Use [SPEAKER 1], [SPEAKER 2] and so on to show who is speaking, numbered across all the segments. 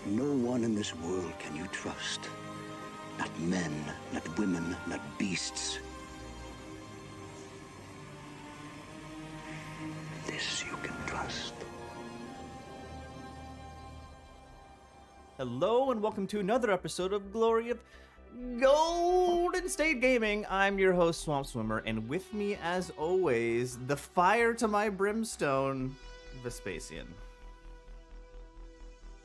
[SPEAKER 1] No one in this world can you trust. Not men, not women, not beasts. This you can trust.
[SPEAKER 2] Hello and welcome to another episode of Glory of Golden State Gaming. I'm your host, Swamp Swimmer, and with me, as always, the fire to my brimstone, Vespasian.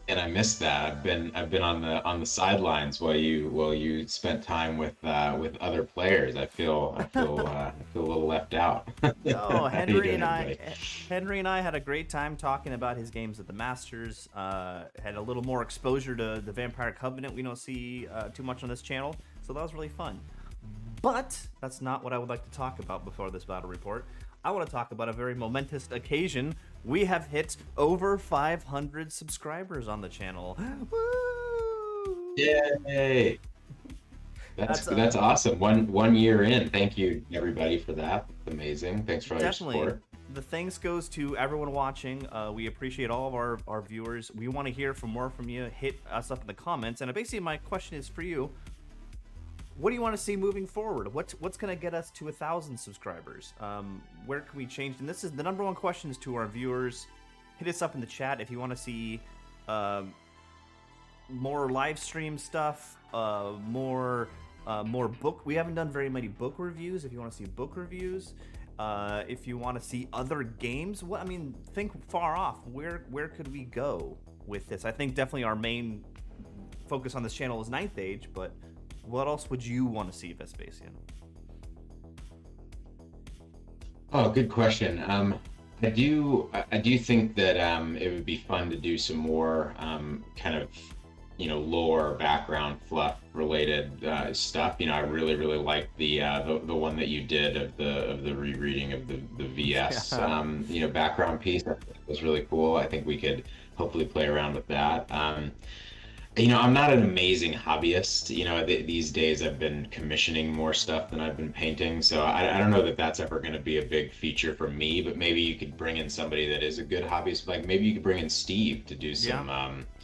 [SPEAKER 3] And I missed that. I've been on the sidelines while you spent time with other players. I feel a little left out.
[SPEAKER 2] No,
[SPEAKER 3] How you doing, everybody?
[SPEAKER 2] Henry and I had a great time talking about his games at the Masters. Had a little more exposure to the Vampire Covenant we don't see too much on this channel, so that was really fun. But that's not what I would like to talk about before this battle report. I want to talk about a very momentous occasion. We have hit over 500 subscribers on the channel. Woo!
[SPEAKER 3] Yay! That's awesome. One year in. Thank you everybody for that. It's amazing. Thanks for all your support.
[SPEAKER 2] The thanks goes to everyone watching. We appreciate all of our viewers. We want to hear more from you. Hit us up in the comments. And basically my question is for you. What do you want to see moving forward? What's going to get us to 1,000 subscribers? Where can we change? And this is the number one questions to our viewers. Hit us up in the chat if you want to see more live stream stuff, more book. We haven't done very many book reviews. If you want to see book reviews, if you want to see other games, think far off. Where could we go with this? I think definitely our main focus on this channel is Ninth Age, but what else would you want to see, Vespasian?
[SPEAKER 3] Oh, good question. I do think that it would be fun to do some more kind of lore, background, fluff related stuff. I really like the one that you did of the rereading of the VS background piece. That was really cool. I think we could hopefully play around with that. I'm not an amazing hobbyist. These days I've been commissioning more stuff than I've been painting. So I don't know that that's ever going to be a big feature for me, but maybe you could bring in somebody that is a good hobbyist. Like maybe you could bring in Steve to do some,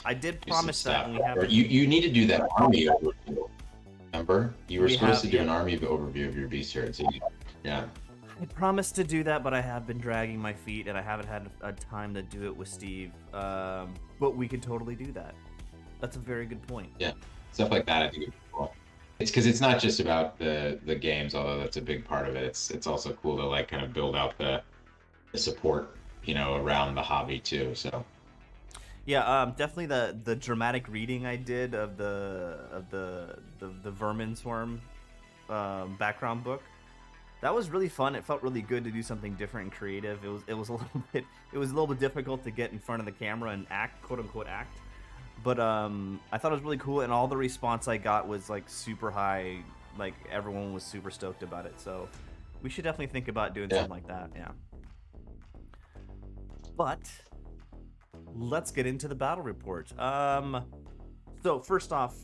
[SPEAKER 2] I did promise that. And we have
[SPEAKER 3] or you need to do that army overview. Remember? You were supposed to do an army overview of your beast herd. So yeah.
[SPEAKER 2] I promised to do that, but I have been dragging my feet and I haven't had a time to do it with Steve. But we could totally do that. That's a very good point.
[SPEAKER 3] Yeah, stuff like that I think would be cool. It's because it's not just about the games, although that's a big part of it. It's also cool to like kind of build out the support, around the hobby too. So
[SPEAKER 2] yeah, definitely the dramatic reading I did of the Vermin Swarm background book. That was really fun. It felt really good to do something different and creative. It was a little bit difficult to get in front of the camera and act, quote unquote act. But I thought it was really cool, and all the response I got was like super high. Like everyone was super stoked about it. So we should definitely think about doing something like that. Yeah. But let's get into the battle report. So first off,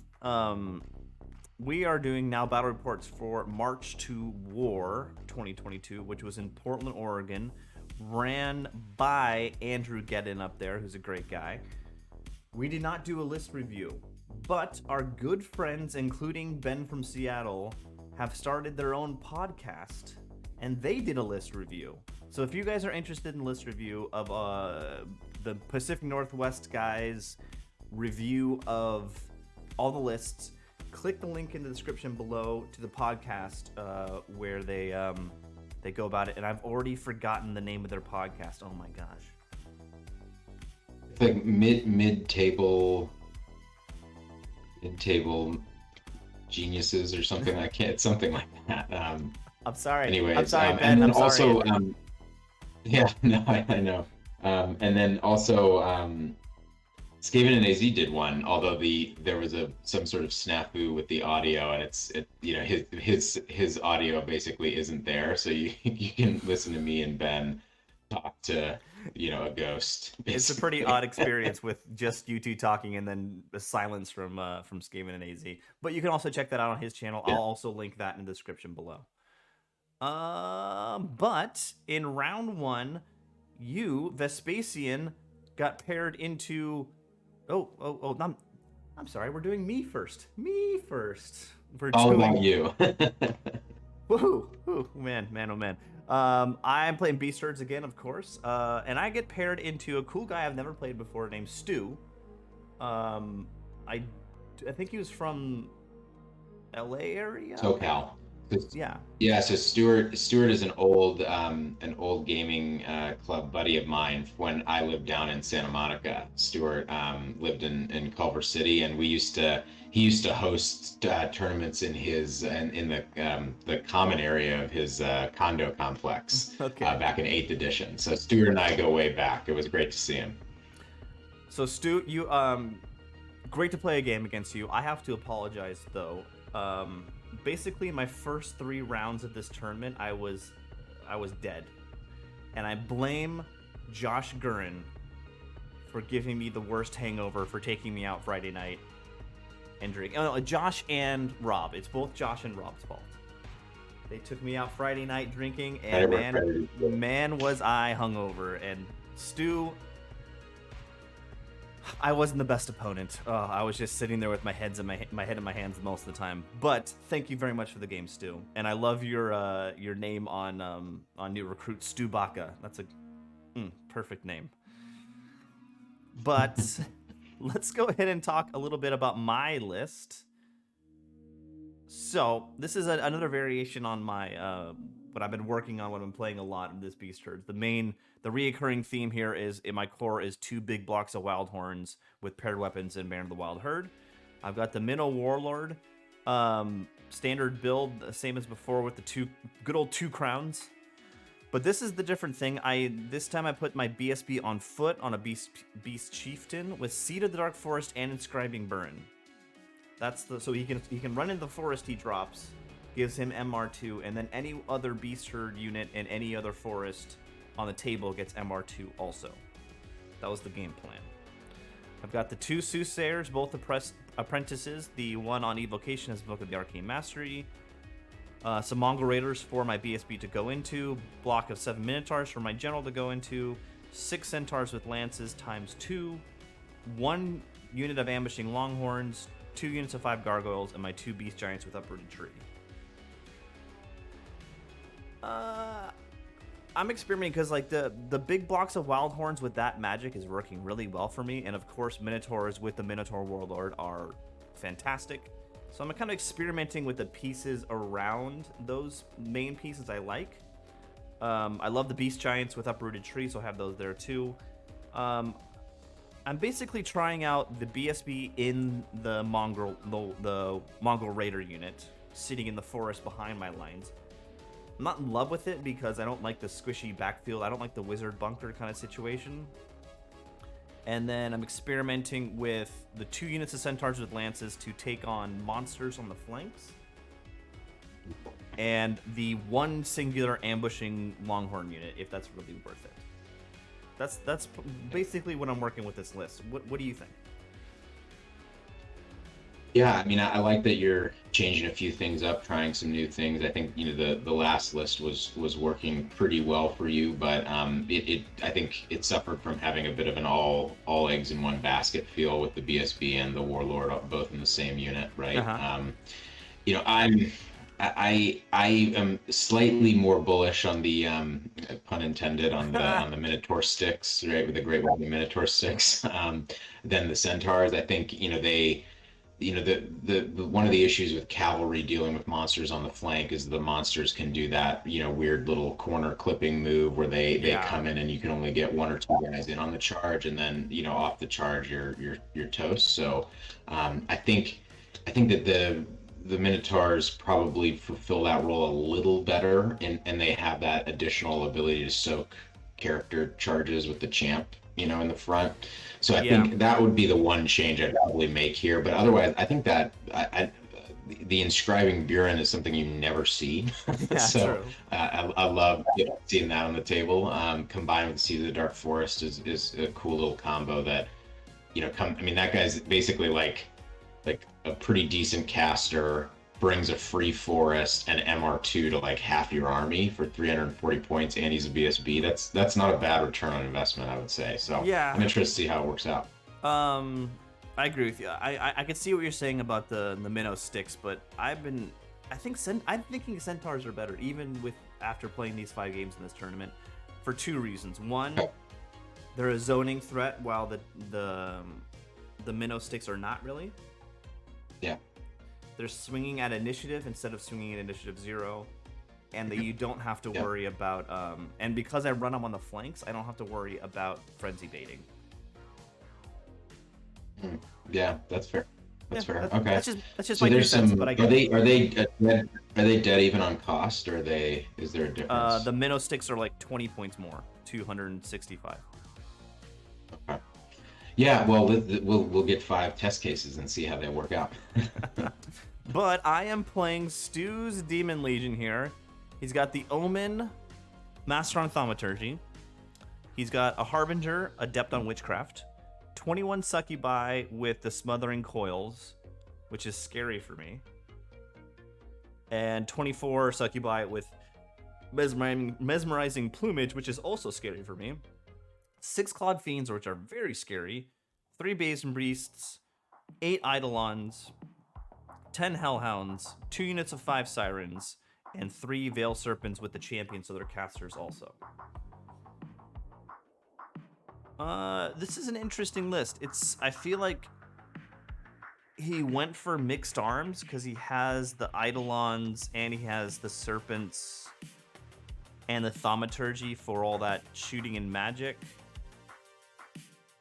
[SPEAKER 2] we are doing now battle reports for March to War 2022, which was in Portland, Oregon, ran by Andrew Gedden up there, who's a great guy. We did not do a list review, but our good friends, including Ben from Seattle, have started their own podcast, and they did a list review. So if you guys are interested in list review of the Pacific Northwest guys' review of all the lists, click the link in the description below to the podcast where they go about it. And I've already forgotten the name of their podcast. Oh my gosh.
[SPEAKER 3] It's like mid-table geniuses or something. I can't. It's something like that.
[SPEAKER 2] I'm sorry.
[SPEAKER 3] Anyways,
[SPEAKER 2] I'm sorry, Ben.
[SPEAKER 3] and then
[SPEAKER 2] I'm sorry,
[SPEAKER 3] also, yeah, no, I know. And then also, Skaven and AZ did one, although there was some sort of snafu with the audio, and his audio basically isn't there, so you can listen to me and Ben talk to a ghost. Basically.
[SPEAKER 2] It's a pretty odd experience with just you two talking and then the silence from Skaven and AZ. But you can also check that out on his channel. Yeah. I'll also link that in the description below. But in round one, you, Vespasian, got paired into I'm sorry, we're doing me first. Me first. We're
[SPEAKER 3] All
[SPEAKER 2] doing
[SPEAKER 3] about you.
[SPEAKER 2] Woohoo! Woo, man, man, oh man. I'm playing Beast Herds again, of course, and I get paired into a cool guy I've never played before named Stu. I think he was from L.A. area.
[SPEAKER 3] SoCal.
[SPEAKER 2] Yeah.
[SPEAKER 3] Yeah, so Stuart is an old gaming club buddy of mine. When I lived down in Santa Monica, Stuart lived in Culver City, and he used to host tournaments in the common area of his condo complex
[SPEAKER 2] Okay.
[SPEAKER 3] back in 8th edition. So Stuart and I go way back. It was great to see him.
[SPEAKER 2] So Stu, you great to play a game against you. I have to apologize though. Basically, my first 3 rounds of this tournament, I was dead, and I blame Josh Gurin for giving me the worst hangover for taking me out Friday night and drinking. Oh, no, Josh and Rob. It's both Josh and Rob's fault. They took me out Friday night drinking, and man, was I hungover. And Stu, I wasn't the best opponent. I was just sitting there with my head in my hands most of the time. But thank you very much for the game, Stu. And I love your name on New Recruit, Stu Baca. That's a perfect name. But let's go ahead and talk a little bit about my list. So this is another variation on my what I've been working on, what I've been playing a lot in this Beast Herds. The reoccurring theme here is, in my core, is 2 big blocks of Wild Horns with paired weapons and Band of the Wild Herd. I've got the Minnow Warlord, standard build, the same as before with the good old 2 crowns. But this is the different thing. This time I put my BSB on foot on a Beast Chieftain with Seed of the Dark Forest and Inscribing Burn. So he can run in the forest he drops, gives him MR2, and then any other Beast Herd unit in any other forest on the table gets MR2 also. That was the game plan. I've got the 2 Soothsayers, both apprentices. The one on Evocation is Book of the Arcane Mastery. Some Mongol Raiders for my BSB to go into. Block of 7 Minotaurs for my General to go into. 6 Centaurs with Lances ×2. 1 unit of Ambushing Longhorns. 2 units of 5 Gargoyles. And my 2 Beast Giants with Uprooted Tree. I'm experimenting because like the big blocks of Wild Horns with that magic is working really well for me, and of course Minotaurs with the Minotaur Warlord are fantastic. So I'm kind of experimenting with the pieces around those main pieces I like. I love the Beast Giants with Uprooted Tree, so I have those there too. I'm basically trying out the BSB in the Mongol Raider unit, sitting in the forest behind my lines. I'm not in love with it because I don't like the squishy backfield. I don't like the wizard bunker kind of situation. And then I'm experimenting with the 2 units of Centaurs with Lances to take on monsters on the flanks. And the 1 singular ambushing Longhorn unit, if that's really worth it. That's basically what I'm working with this list. What do you think?
[SPEAKER 3] Yeah, I mean, I like that you're changing a few things up, trying some new things. I think the last list was working pretty well for you, but I think it suffered from having a bit of an all eggs in one basket feel with the BSB and the Warlord both in the same unit, right?
[SPEAKER 2] Uh-huh.
[SPEAKER 3] I am slightly more bullish on the pun intended on the Minotaur sticks, right, with the Great Weapon Minotaur sticks than the Centaurs. I think the one of the issues with cavalry dealing with monsters on the flank is the monsters can do that weird little corner clipping move where they come in and you can only get 1 or 2 guys in on the charge, and then off the charge you're toast. So I think that the Minotaurs probably fulfill that role a little better, and they have that additional ability to soak character charges with the champ in the front. So I think that would be the one change I'd probably make here. But otherwise, I think that the Inscribing Buren is something you never see.
[SPEAKER 2] Yeah,
[SPEAKER 3] so
[SPEAKER 2] true.
[SPEAKER 3] I love seeing that on the table. Combined with Seed of the Dark Forest is a cool little combo that, that guy's basically like a pretty decent caster, brings a free forest and MR2 to like half your army for 340 points, and he's a BSB. That's not a bad return on investment, I would say. So
[SPEAKER 2] Yeah.
[SPEAKER 3] I'm interested to see how it works out.
[SPEAKER 2] I agree with you. I can see what you're saying about the minnow sticks, but I'm thinking centaurs are better, even with after playing these 5 games in this tournament, for 2 reasons. One, they're a zoning threat, while the minnow sticks are not really.
[SPEAKER 3] Yeah.
[SPEAKER 2] They're swinging at initiative instead of swinging at initiative 0, and that you don't have to worry about. And because I run them on the flanks, I don't have to worry about frenzy baiting.
[SPEAKER 3] Yeah, that's fair. That's fair.
[SPEAKER 2] That's,
[SPEAKER 3] Okay.
[SPEAKER 2] That's just
[SPEAKER 3] So
[SPEAKER 2] my 2
[SPEAKER 3] there's
[SPEAKER 2] cents,
[SPEAKER 3] some.
[SPEAKER 2] but I
[SPEAKER 3] Are
[SPEAKER 2] get it.
[SPEAKER 3] they dead even on cost, or is there a difference?
[SPEAKER 2] The minnow sticks are like 20 points more, 265.
[SPEAKER 3] Okay. Yeah. Well, we'll get 5 test cases and see how they work out.
[SPEAKER 2] But I am playing Stu's Demon Legion here. He's got the Omen, Master on Thaumaturgy. He's got a Harbinger, Adept on Witchcraft. 21 Succubi with the Smothering Coils, which is scary for me. And 24 Succubi with Mesmerizing Plumage, which is also scary for me. 6 Clawed Fiends, which are very scary. 3 Basin Beasts. 8 Eidolons. 10 Hellhounds. 2 units of 5 Sirens. And 3 Veil Serpents with the Champion, so they're casters also. This is an interesting list. I feel like he went for mixed arms because he has the Eidolons and he has the Serpents and the Thaumaturgy for all that shooting and magic.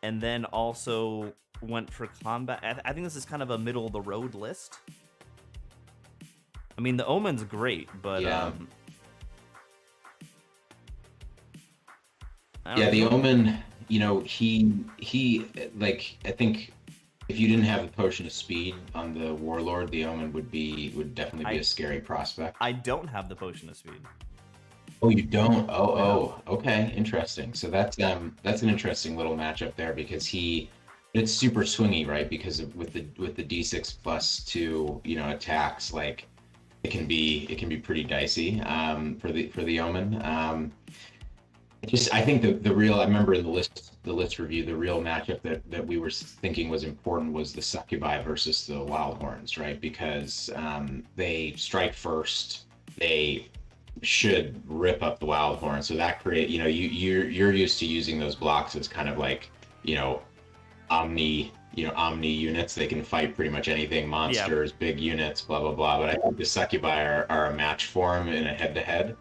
[SPEAKER 2] And then also went for combat. I think this is kind of a middle of the road list. I mean, the Omen's great, but
[SPEAKER 3] Yeah. The Omen, he like, I think if you didn't have the Potion of Speed on the Warlord, the Omen would definitely be a scary prospect.
[SPEAKER 2] I don't have the Potion of Speed.
[SPEAKER 3] Oh, you don't? Okay, interesting. So that's an interesting little matchup there, because it's super swingy, right? Because with the D6 plus 2, attacks, like it can be pretty dicey for the Omen. I think the real, I remember in the list review, the real matchup that we were thinking was important was the Succubi versus the Wildhorns, right? Because they strike first, they should rip up the Wildhorn. So that you're used to using those blocks as kind of like, omni units. They can fight pretty much anything, monsters, big units, blah blah blah. But I think the Succubi are a match for him in a head-to-head.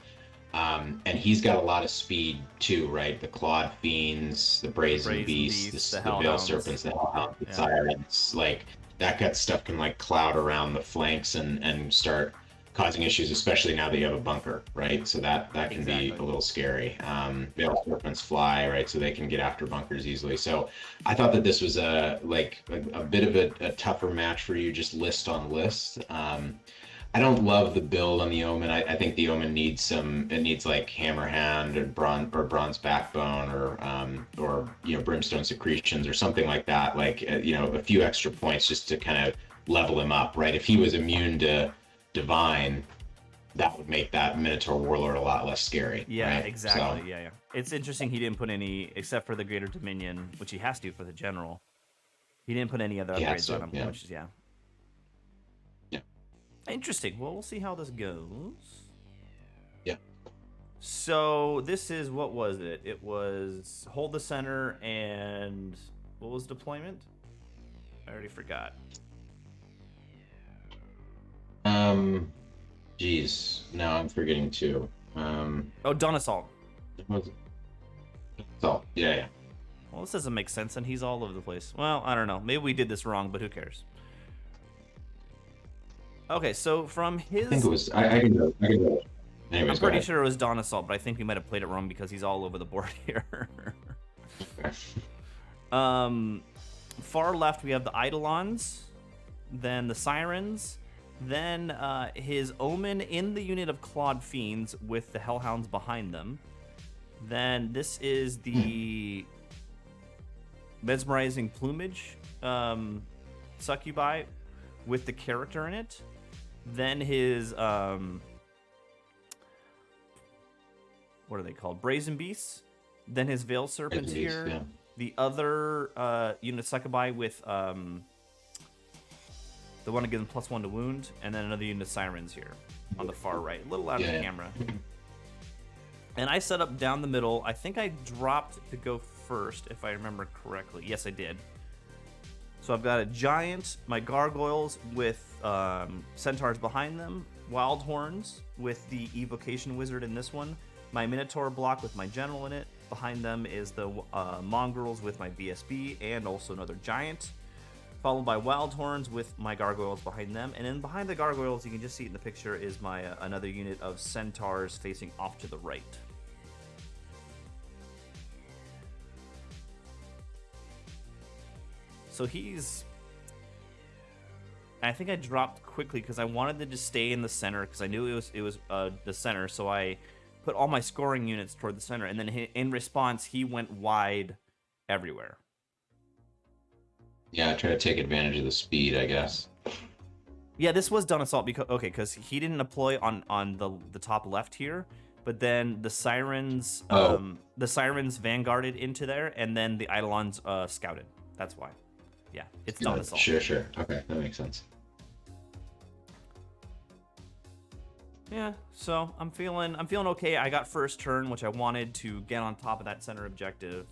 [SPEAKER 3] And he's got a lot of speed too, right? The Clawed Fiends, the Brazen Beasts, the Veil Serpents, the Hellhounds, the Sirens, like that kind of stuff can like cloud around the flanks and start causing issues, especially now that you have a bunker, right? So that can be a little scary. Veil Serpents fly, right? So they can get after bunkers easily. So I thought that this was a bit of a tougher match for you, just list on list. I don't love the build on the Omen. I think the Omen needs like Hammerhand or Bronze Backbone or Brimstone Secretions or something like that. Like a few extra points just to kind of level him up, right? If he was immune to Divine, that would make that Minotaur Warlord a lot less scary.
[SPEAKER 2] Yeah,
[SPEAKER 3] right?
[SPEAKER 2] exactly.
[SPEAKER 3] So,
[SPEAKER 2] Yeah. It's interesting he didn't put any, except for the Greater Dominion, which he has to for the General. He didn't put any other upgrades on him, which is
[SPEAKER 3] Yeah.
[SPEAKER 2] Interesting. Well, we'll see how this goes.
[SPEAKER 3] Yeah.
[SPEAKER 2] So this is, what was it? It was hold the center and what was deployment? I already forgot.
[SPEAKER 3] Geez, now I'm forgetting too.
[SPEAKER 2] Dawn Assault.
[SPEAKER 3] So yeah.
[SPEAKER 2] Well, this doesn't make sense, and he's all over the place. Well, I don't know. Maybe we did this wrong, but who cares? Okay, so from his...
[SPEAKER 3] I think it was... I can go. Anyways,
[SPEAKER 2] I'm pretty sure it was Dawn Assault, but I think we might have played it wrong because he's all over the board here. Far left, we have the Eidolons, then the Sirens, then his Omen in the unit of Clawed Fiends with the Hellhounds behind them. Then this is the Mesmerizing Plumage Succubi with the character in it. Then his what are they called? Brazen Beasts. Then his Veil Serpents here. The other unit succubi with the one to give them +1 to wound, and then another unit of sirens here on the far right, a little out of the camera. And I set up down the middle. I think I dropped to go first, if I remember correctly. Yes, I did. So I've got a giant, my gargoyles with centaurs behind them, wild horns with the evocation wizard in this one, my minotaur block with my general in it. Behind them is the mongrels with my VSB and also another giant, followed by wild horns with my gargoyles behind them. And then behind the gargoyles, you can just see it in the picture, is my another unit of centaurs facing off to the right. So I think I dropped quickly because I wanted to just stay in the center because I knew it was the center. So I put all my scoring units toward the center, and then in response, he went wide everywhere.
[SPEAKER 3] Yeah, try to take advantage of the speed, I guess.
[SPEAKER 2] Yeah, this was done assault because he didn't deploy on the top left here, but then the sirens vanguarded into there, and then the eidolons scouted. That's why. Yeah, it's done assault.
[SPEAKER 3] Sure. Okay, that makes sense.
[SPEAKER 2] Yeah, so I'm feeling okay. I got first turn, which I wanted to get on top of that center objective,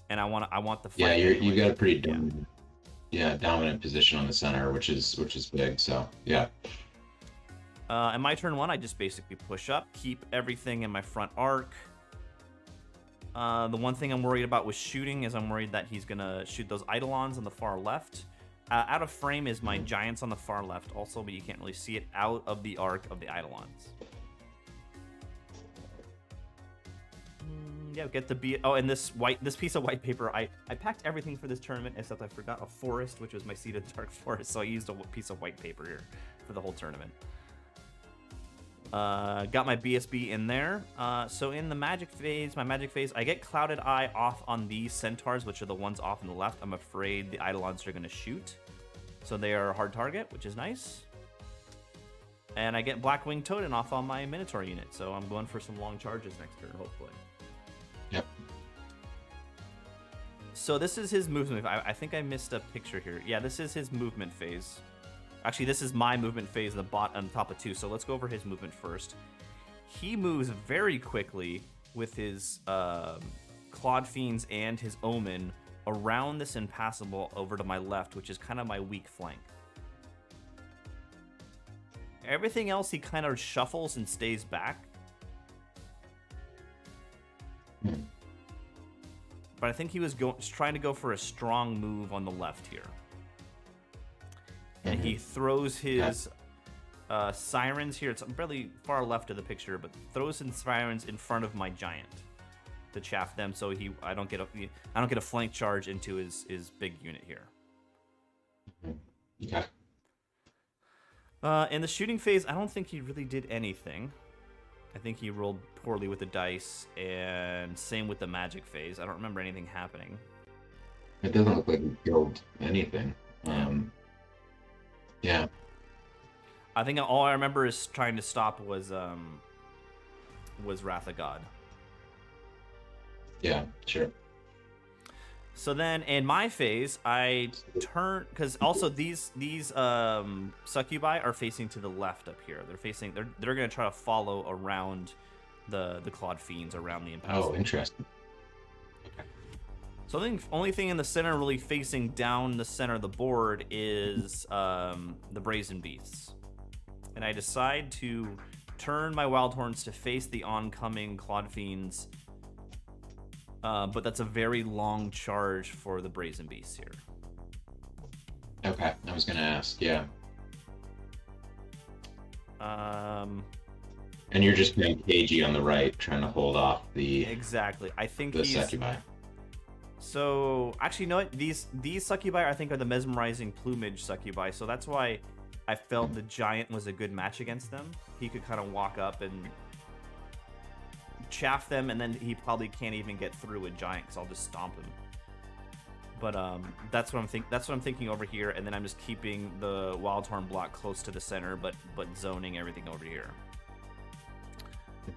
[SPEAKER 2] and I want the fight.
[SPEAKER 3] Yeah, you got a pretty dominant position on the center, which is big. So yeah.
[SPEAKER 2] And my turn 1, I just basically push up, keep everything in my front arc. The one thing I'm worried about with shooting is I'm worried that he's gonna shoot those eidolons on the far left. Out of frame is my giants on the far left also, but you can't really see it out of the arc of the eidolons. Yeah, get the and this piece of white paper. I packed everything for this tournament except I forgot a forest, which was my Seed Dark Forest, so I used a piece of white paper here for the whole tournament. Got my BSB in there. So in the magic phase, I get Clouded Eye off on these centaurs, which are the ones off on the left. I'm afraid the eidolons are going to shoot. So they are a hard target, which is nice. And I get Blackwing Totem off on my Minotaur unit, so I'm going for some long charges next turn, hopefully.
[SPEAKER 3] Yep.
[SPEAKER 2] So this is his movement. I think I missed a picture here. Yeah, this is his movement phase. Actually, this is my movement phase, the bot on top of 2. So let's go over his movement first. He moves very quickly with his Claude Fiends and his Omen around this impassable over to my left, which is kind of my weak flank. Everything else he kind of shuffles and stays back. But I think he was trying to go for a strong move on the left here. And he throws his sirens here. It's really far left of the picture, but throws his sirens in front of my giant to chaff them, so I don't get a flank charge into his big unit here.
[SPEAKER 3] Okay.
[SPEAKER 2] In the shooting phase, I don't think he really did anything. I think he rolled poorly with the dice, and same with the magic phase. I don't remember anything happening.
[SPEAKER 3] It doesn't look like he killed anything. Yeah.
[SPEAKER 2] I think all I remember is trying to stop was Wrath of God.
[SPEAKER 3] Yeah, sure.
[SPEAKER 2] So then in my phase, I turn, because also these succubi are facing to the left up here. They're going to try to follow around the Claude Fiends around the impassable.
[SPEAKER 3] Oh, interesting. Okay.
[SPEAKER 2] So I think only thing in the center really facing down the center of the board is the Brazen Beasts. And I decide to turn my Wild Horns to face the oncoming Claude Fiends. But that's a very long charge for the Brazen Beasts here.
[SPEAKER 3] Okay, I was going to ask, yeah. And you're just being cagey on the right, trying to hold off the...
[SPEAKER 2] Exactly. I think
[SPEAKER 3] the succubi.
[SPEAKER 2] So, actually, you know what? These succubi, I think, are the mesmerizing plumage succubi. So that's why I felt the giant was a good match against them. He could kind of walk up and chaff them, and then he probably can't even get through a giant because I'll just stomp him. But that's what I'm thinking over here, and then I'm just keeping the Wildhorn block close to the center, but zoning everything over here.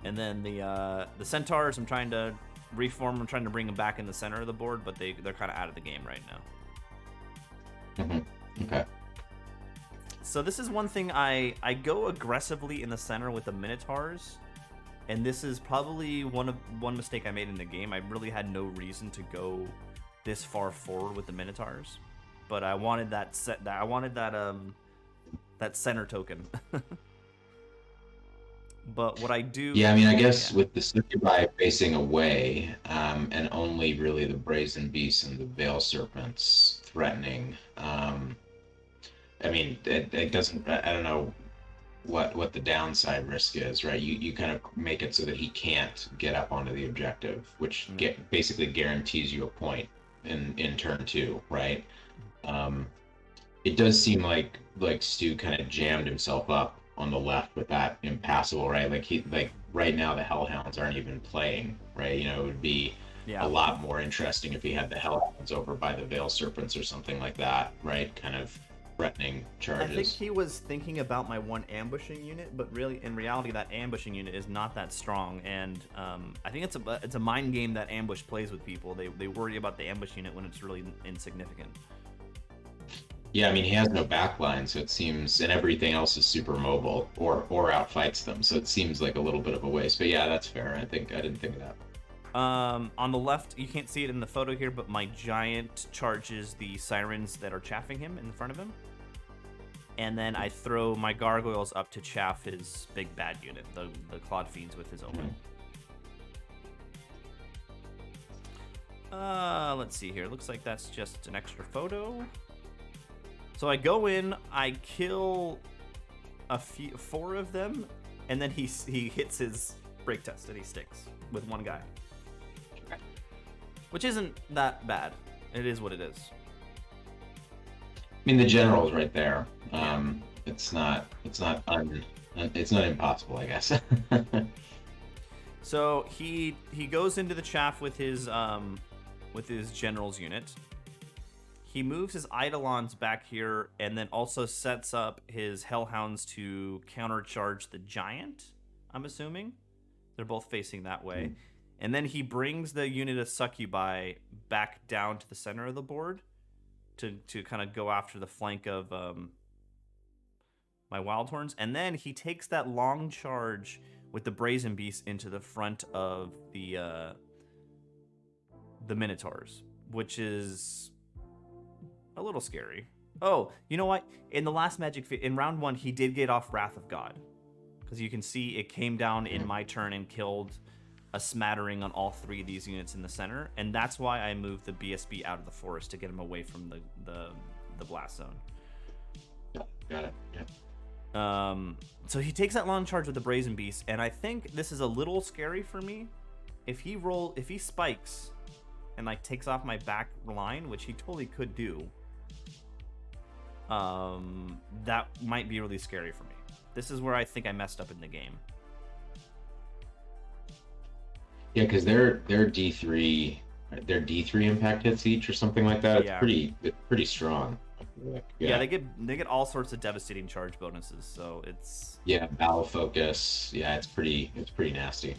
[SPEAKER 2] And then the centaurs, I'm trying to reform. I'm trying to bring them back in the center of the board, but they're kind of out of the game right now.
[SPEAKER 3] Okay.
[SPEAKER 2] So this is one thing I go aggressively in the center with the Minotaurs, and this is probably one mistake I made in the game. I really had no reason to go this far forward with the Minotaurs, but I wanted that center token. But what I do...
[SPEAKER 3] Yeah, I mean, I guess with the Succubi facing away, and only really the Brazen Beasts and the Veil Serpents threatening, I mean, it doesn't... I don't know what the downside risk is, right? You kind of make it so that he can't get up onto the objective, which basically guarantees you a point in turn 2, right? It does seem like Stu kind of jammed himself up on the left with that impassable, right? Like right now the Hellhounds aren't even playing, right? You know, it would be a lot more interesting if he had the Hellhounds over by the Veil Serpents or something like that, right? Kind of threatening charges.
[SPEAKER 2] I think he was thinking about my one ambushing unit, but really, in reality, that ambushing unit is not that strong, and I think it's a mind game that Ambush plays with people. They worry about the ambush unit when it's really insignificant.
[SPEAKER 3] Yeah, I mean, he has no backline, so it seems, and everything else is super mobile or outfights them, so it seems like a little bit of a waste. But yeah, that's fair. I didn't think of that.
[SPEAKER 2] On the left, you can't see it in the photo here, but my giant charges the sirens that are chaffing him in front of him. And then I throw my gargoyles up to chaff his big bad unit, the Clawed Fiends with his omen. Let's see here. Looks like that's just an extra photo. So I go in, I kill 4 of them, and then he hits his break test and he sticks with one guy.
[SPEAKER 3] Okay.
[SPEAKER 2] Which isn't that bad. It is what it is.
[SPEAKER 3] I mean, the general's right there. It's not impossible, I guess.
[SPEAKER 2] So he goes into the chaff with his general's unit. He moves his Eidolons back here and then also sets up his Hellhounds to countercharge the giant, I'm assuming. They're both facing that way. And then he brings the unit of Succubi back down to the center of the board to kind of go after the flank of my Wildhorns. And then he takes that long charge with the Brazen Beast into the front of the Minotaurs, which is a little scary. Oh, you know what? In the last in round 1, he did get off Wrath of God, because you can see it came down in my turn and killed a smattering on all 3 of these units in the center, and that's why I moved the BSB out of the forest to get him away from the blast zone.
[SPEAKER 3] Got it. Yeah.
[SPEAKER 2] So he takes that long charge with the Brazen Beast, and I think this is a little scary for me. If he spikes and like takes off my back line, which he totally could do, that might be really scary for me. This is where I think I messed up in the game.
[SPEAKER 3] Yeah, because their D3 impact hits each or something like that. It's pretty strong.
[SPEAKER 2] Yeah, they get all sorts of devastating charge bonuses, so it's
[SPEAKER 3] battle focus. Yeah, it's pretty nasty.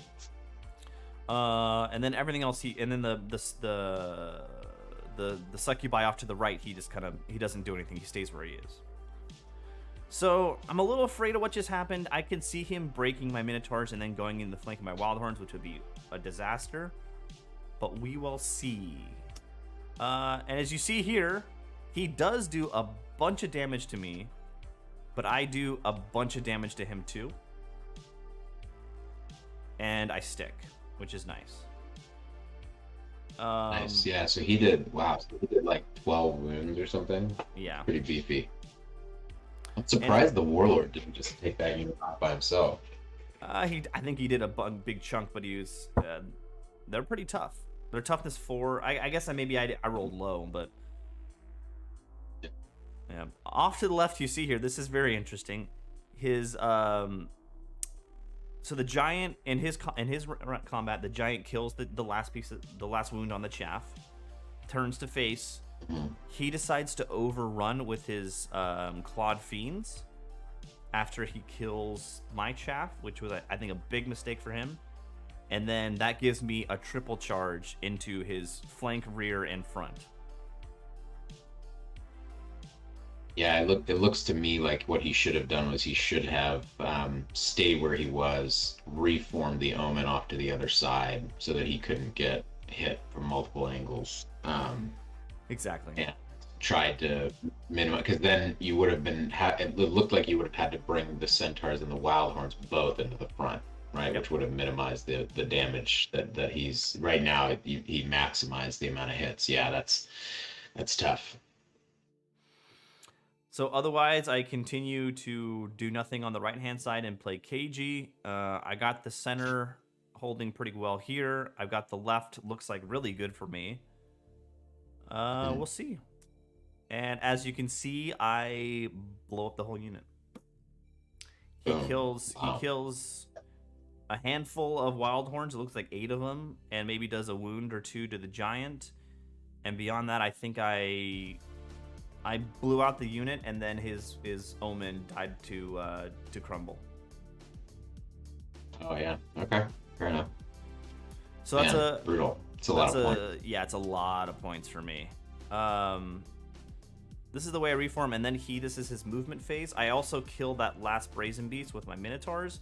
[SPEAKER 2] And then everything else and then the Succubi off to the right, he doesn't do anything. He stays where he is. So I'm a little afraid of what just happened. I could see him breaking my Minotaurs and then going in the flank of my Wildhorns, which would be a disaster. But we will see. And as you see here, he does do a bunch of damage to me, but I do a bunch of damage to him too. And I stick, which is nice.
[SPEAKER 3] Nice, yeah. So he did like 12 wounds or something.
[SPEAKER 2] Yeah.
[SPEAKER 3] Pretty beefy. I'm surprised the Warlord didn't just take that unit off by himself.
[SPEAKER 2] I think he did a big chunk, but he was. They're pretty tough. They're toughness 4. I guess I rolled low, but yeah. Off to the left, you see here. This is very interesting. His so the giant in his combat, the giant kills the last wound on the chaff, turns to face. He decides to overrun with his Clawed Fiends after he kills my chaff, which was I think a big mistake for him. and then that gives me a triple charge into his flank, rear, and front.
[SPEAKER 3] Yeah, it looks to me like what he should have done was he should have stayed where he was, reformed the Omen off to the other side so that he couldn't get hit from multiple angles.
[SPEAKER 2] Exactly.
[SPEAKER 3] And tried to minimize, because then you would have been. It looked like you would have had to bring the Centaurs and the Wildhorns both into the front, right?
[SPEAKER 2] Yep.
[SPEAKER 3] Which would have minimized the damage that he's right now. He maximized the amount of hits. Yeah, that's tough.
[SPEAKER 2] So otherwise, I continue to do nothing on the right-hand side and play KG. I got the center holding pretty well here. I've got the left, looks like really good for me. We'll see. And as you can see, I blow up the whole unit. He kills a handful of Wildhorns. It looks like 8 of them, and maybe does a wound or 2 to the giant. And beyond that, I think I blew out the unit, and then his Omen died to crumble.
[SPEAKER 3] Oh yeah. Okay. Fair enough.
[SPEAKER 2] So that's
[SPEAKER 3] brutal. It's a lot of points.
[SPEAKER 2] Yeah, it's a lot of points for me. This is the way I reform, and then this is his movement phase. I also kill that last Brazen Beast with my Minotaurs,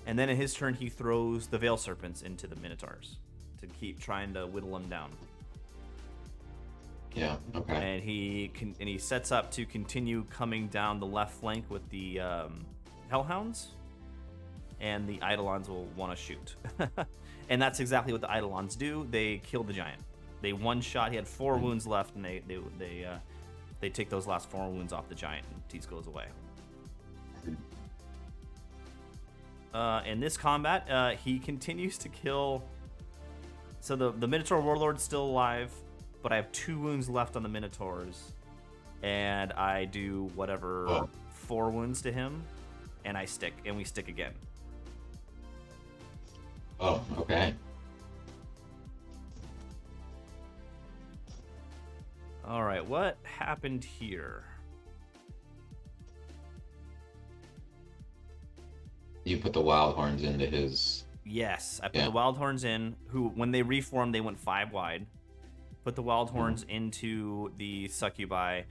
[SPEAKER 2] and then in his turn he throws the Veil Serpents into the Minotaurs to keep trying to whittle them down.
[SPEAKER 3] Yeah. Okay.
[SPEAKER 2] And he sets up to continue coming down the left flank with the Hellhounds, and the Eidolons will want to shoot. And that's exactly what the Eidolons do. They kill the giant. They one shot. He had 4 wounds left, and they take those last 4 wounds off the giant, and Tease goes away. In this combat, he continues to kill. So the Minotaur Warlord's still alive, but I have 2 wounds left on the Minotaurs, and I do whatever 4 wounds to him, and we stick again.
[SPEAKER 3] Oh, okay.
[SPEAKER 2] All right, what happened here?
[SPEAKER 3] You put the Wildhorns into his.
[SPEAKER 2] Yes, I put the Wildhorns in, who, when they reformed, they went 5 wide. Put the Wildhorns into the Succubi.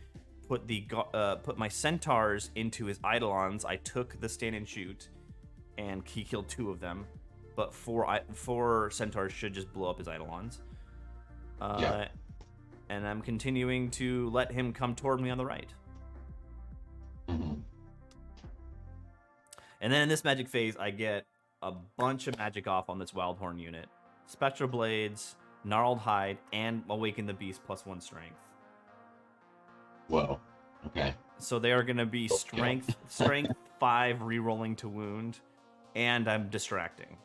[SPEAKER 2] Put my Centaurs into his Eidolons. I took the stand and shoot, and he killed 2 of them. But 4 Centaurs should just blow up his Eidolons. And I'm continuing to let him come toward me on the right.
[SPEAKER 3] Mm-hmm.
[SPEAKER 2] And then in this magic phase, I get a bunch of magic off on this Wildhorn unit. Spectral Blades, Gnarled Hide, and Awaken the Beast +1 strength.
[SPEAKER 3] Whoa. Okay.
[SPEAKER 2] So they are going to be strength 5 re-rolling to wound, and I'm distracting.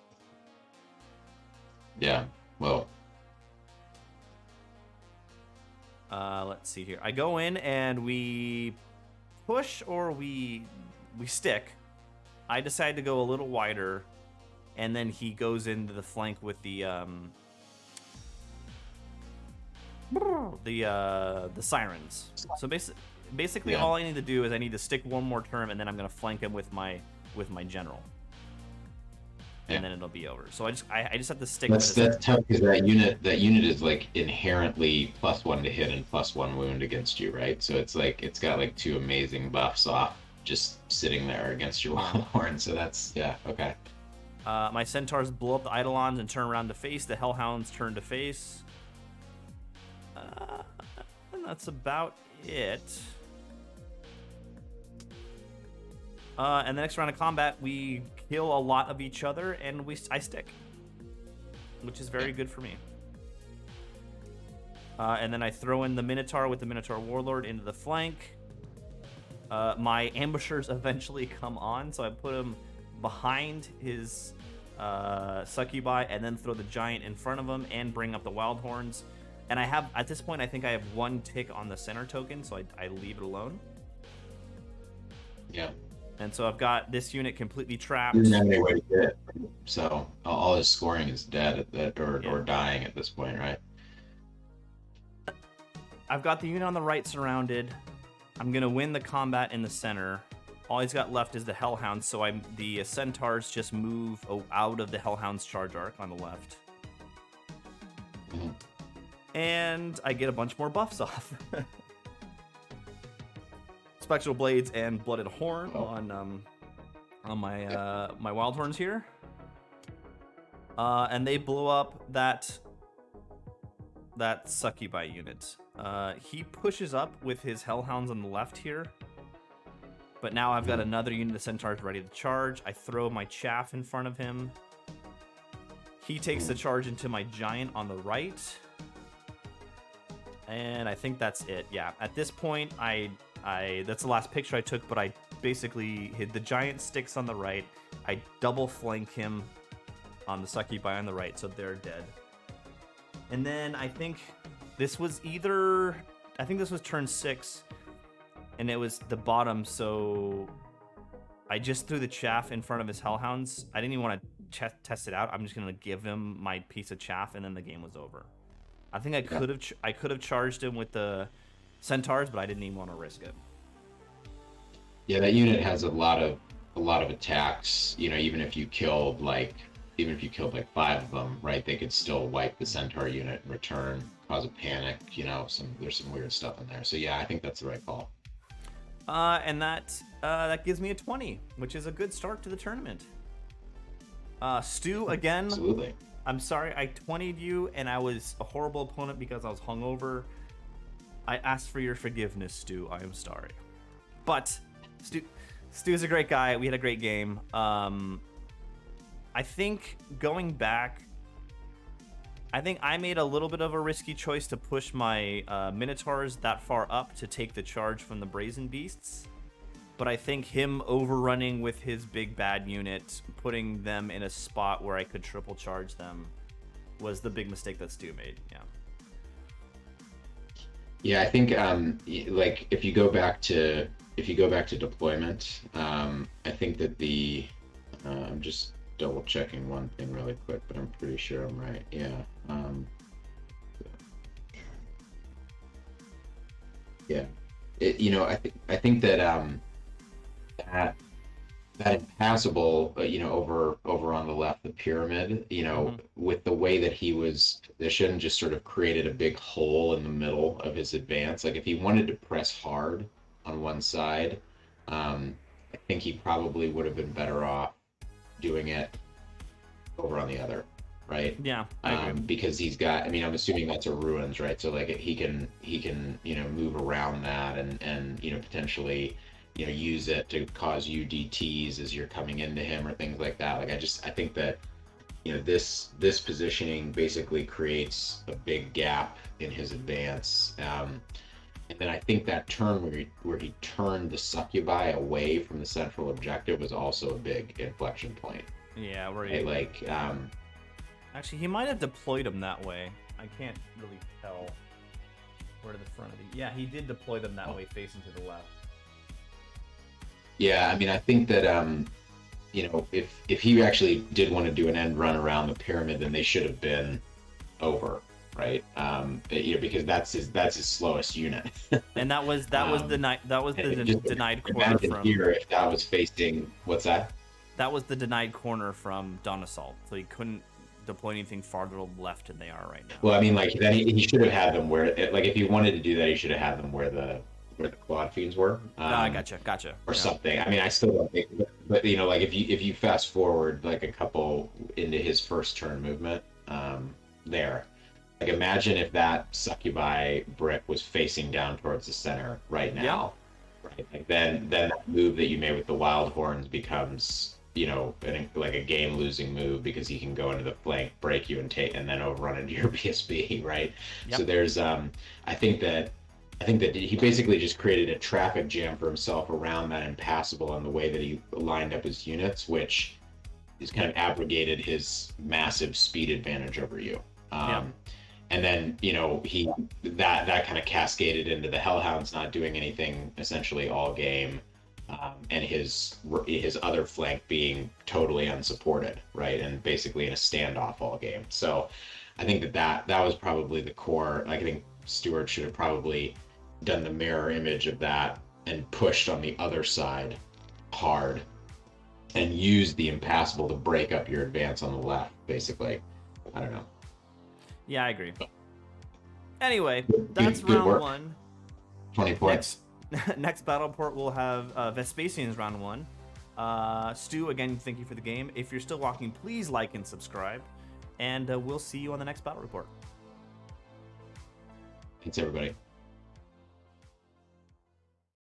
[SPEAKER 3] Yeah. Whoa.
[SPEAKER 2] Let's see here. I go in and we push or we stick. I decide to go a little wider, and then he goes into the flank with the sirens. So basically all I need to do is I need to stick 1 more turn, and then I'm gonna flank him with my general. And then it'll be over. So I just have to stick.
[SPEAKER 3] That's tough, because that unit is like inherently +1 to hit and +1 wound against you, right? So it's like it's got like 2 amazing buffs off just sitting there against your Wildhorn. So that's okay.
[SPEAKER 2] My Centaurs blow up the Eidolons and turn around to face. The Hellhounds turn to face. And that's about it. And the next round of combat, we kill a lot of each other, and I stick, which is very good for me. And then I throw in the Minotaur with the Minotaur Warlord into the flank. My ambushers eventually come on, so I put him behind his Succubi, and then throw the giant in front of him and bring up the Wildhorns. And I have, at this point, I think I have 1 tick on the center token, so I leave it alone.
[SPEAKER 3] Yeah.
[SPEAKER 2] And so I've got this unit completely trapped.
[SPEAKER 3] He doesn't have any way to get it. So all his scoring is dead or dying at this point, right?
[SPEAKER 2] I've got the unit on the right surrounded. I'm going to win the combat in the center. all he's got left is the Hellhounds, so the Centaurs just move out of the Hellhounds charge arc on the left.
[SPEAKER 3] Mhm.
[SPEAKER 2] And I get a bunch more buffs off. Spectral Blades and Blooded Horn on my my Wild Horns here. And they blow up that Succubi unit. He pushes up with his Hellhounds on the left here. But now I've got another unit of Centaurs ready to charge. I throw my Chaff in front of him. He takes the charge into my Giant on the right. And I think that's it. Yeah, at this point, that's the last picture I took, but I basically hit the Giant sticks on the right. I double flank him on the Succubi on the right, so they're dead. And then I think this was turn 6, and it was the bottom, so I just threw the Chaff in front of his Hellhounds. I didn't even want to test it out. I'm just going to give him my piece of Chaff, and then the game was over. I think I could have charged him with the Centaurs, but I didn't even want to risk it.
[SPEAKER 3] Yeah, that unit has a lot of attacks. You know, even if you killed like 5 of them, right? They could still wipe the Centaur unit in return, cause a panic. You know, there's some weird stuff in there. So yeah, I think that's the right call.
[SPEAKER 2] And that gives me a 20, which is a good start to the tournament. Stu, again.
[SPEAKER 3] Absolutely.
[SPEAKER 2] I'm sorry I 20'd you, and I was a horrible opponent because I was hungover. I asked for your forgiveness, Stu. I am sorry. But Stu's a great guy. We had a great game. I think going back, I think I made a little bit of a risky choice to push my Minotaurs that far up to take the charge from the Brazen Beasts. But I think him overrunning with his big bad unit, putting them in a spot where I could triple charge them, was the big mistake that Stu made. Yeah.
[SPEAKER 3] Yeah, I think like if you go back to deployment, I think that I'm just double checking one thing really quick, but I'm pretty sure I'm right. Yeah. Yeah. I think that that impassable, over on the left, the pyramid, with the way that he was positioned, just sort of created a big hole in the middle of his advance. Like if he wanted to press hard on one side, I think he probably would have been better off doing it over on the other, right?
[SPEAKER 2] Yeah, I agree.
[SPEAKER 3] Because he's got, I'm assuming that's a ruins, right? So like he can move around that and potentially use it to cause UDTs as you're coming into him or things like that. Like I think that this positioning basically creates a big gap in his advance. And then I think that turn where he turned the Succubi away from the central objective was also a big inflection point.
[SPEAKER 2] Yeah, where
[SPEAKER 3] right?
[SPEAKER 2] actually he might have deployed them that way. I can't really tell where to the front of the. Yeah, he did deploy them that way, facing to the left.
[SPEAKER 3] Yeah, I think that if he actually did want to do an end run around the pyramid, then they should have been over, right? Because that's his slowest unit.
[SPEAKER 2] And that was the denied corner from
[SPEAKER 3] here. If that was facing, what's that?
[SPEAKER 2] That was the denied corner from Dawn Assault, so he couldn't deploy anything farther left than they are right now.
[SPEAKER 3] Well, then he should have had them where, if he wanted to do that, he should have had them where the quad fiends were.
[SPEAKER 2] I gotcha.
[SPEAKER 3] Or something. I still don't think, but like if you fast forward like a couple into his first turn movement, there, like imagine if that Succubi brick was facing down towards the center right now, right? Like then that move that you made with the Wild Horns becomes like a game losing move because he can go into the flank, break you, and then overrun into your BSB, right? Yep. So there's I think that he basically just created a traffic jam for himself around that impassable and the way that he lined up his units, which is kind of abrogated his massive speed advantage over you. And then he that kind of cascaded into the Hellhounds not doing anything essentially all game, and his other flank being totally unsupported, right, and basically in a standoff all game. So I think that was probably the core. Like I think Stuart should have probably done the mirror image of that and pushed on the other side hard and use the impassable to break up your advance on the left, basically. I don't know.
[SPEAKER 2] Yeah, I agree. Anyway, that's
[SPEAKER 3] good
[SPEAKER 2] round
[SPEAKER 3] work.
[SPEAKER 2] 1.
[SPEAKER 3] 20 points.
[SPEAKER 2] Next battle report, we'll have Vespasian's round 1. Stu, again, thank you for the game. If you're still watching, please like and subscribe. And we'll see you on the next battle report.
[SPEAKER 3] Thanks, everybody.